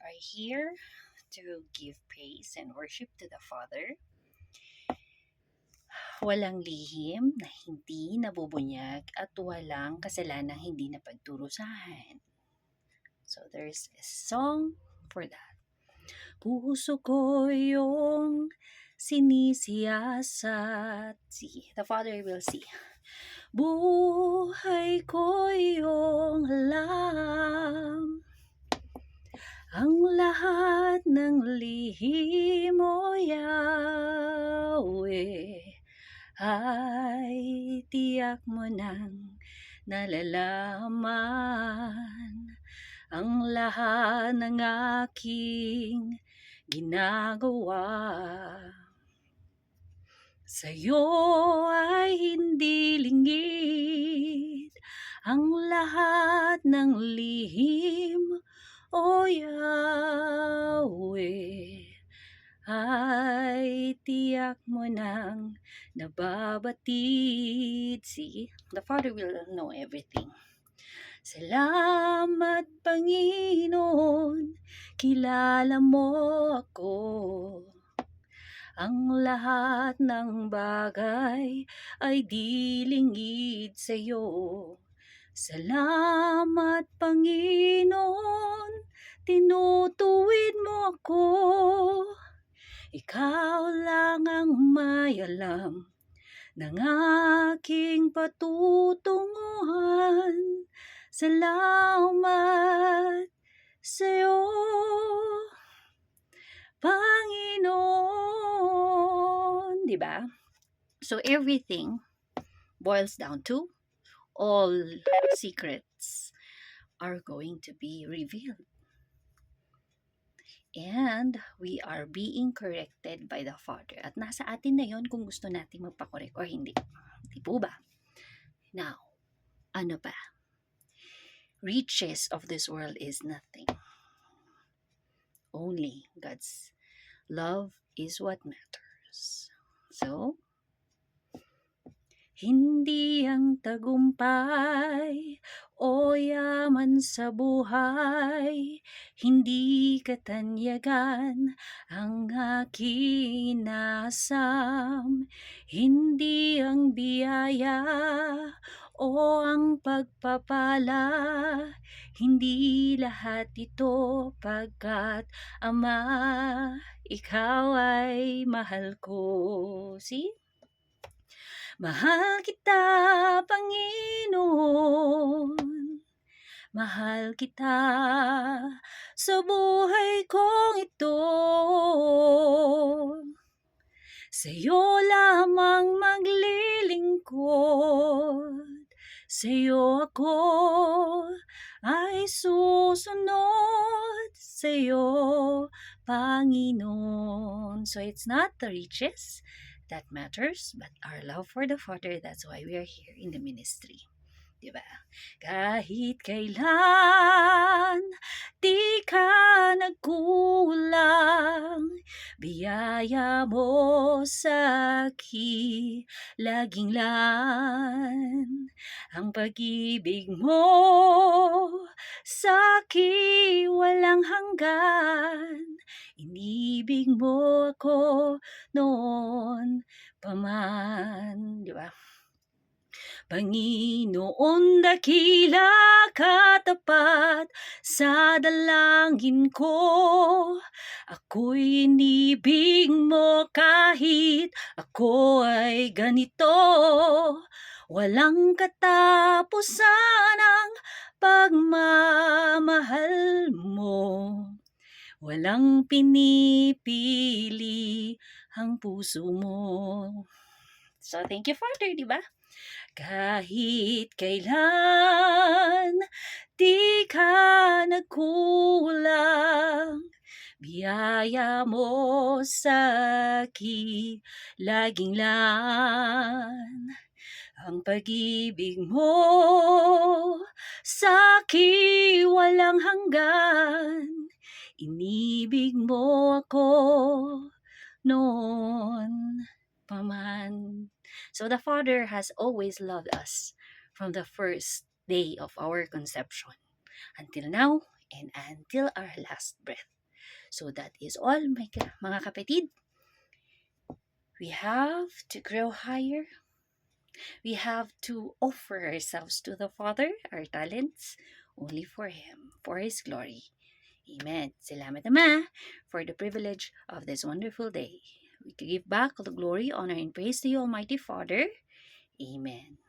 are here to give praise and worship to the Father. Walang lihim na hindi nabubunyag at walang kasalanang hindi napagturusahan. So there's a song for that. Puso ko yung sinisiyasat. See, the Father will see. Buhay ko yung alam. Ang lahat ng lihim mo, Yahweh, ay tiyak mo nang nalalaman. Ang lahat ng aking ginagawa sa'yo ay hindi lingid. Ang lahat ng lihim, O Yahweh, ay tiyak mo nang nababatid. See, the Father will know everything. Salamat, Panginoon, kilala mo ako. Ang lahat ng bagay ay di lingid sa'yo. Salamat, Panginoon, tinutuwid mo ako. Ikaw lang ang may alam ng aking patutunguhan. Salamat sa'yo, Panginoon. Diba? So everything boils down to all secrets are going to be revealed. And we are being corrected by the Father. At nasa atin na yon kung gusto natin magpakorek or hindi. Di po ba? Now, ano ba? Riches of this world is nothing. Only God's love is what matters. So, hindi ang tagumpay o yaman sa buhay, hindi katanyagan ang aking inasam, hindi ang biyaya o ang pagpapala, hindi lahat ito pagkat Ama, ikaw ay mahal ko. See? Mahal kita, Panginoon. Mahal kita sa buhay kong ito. Sa'yo lamang maglilingkod. Sa'yo ako ay susunod. Sa'yo, Panginoon. So it's not the riches that matters, but our love for the Father. That's why we are here in the ministry. Diba? Kahit kailan di ka nagkulang, biyaya mo sa'ki laging ang pag-ibig mo sa'ki walang hanggan. Inibig mo ako noon pa man. Diba? Panginoon, dakila katapat sa dalangin ko. Ako'y inibig mo kahit ako ay ganito. Walang katapusan ang pagmamahal mo. Walang pinipili ang puso mo. So, thank you, Father, di ba? Kahit kailan di ka nagkulang, biyaya mo sa'ki laging ang pag-ibig mo sa'ki walang hanggan. Inibig mo ako noon pa man. So the Father has always loved us from the first day of our conception until now and until our last breath. So that is all, mga kapatid. We have to grow higher. We have to offer ourselves to the Father, our talents, only for Him, for His glory. Amen. Salamat Ama for the privilege of this wonderful day. We give back all the glory, honor, and praise to you, Almighty Father. Amen.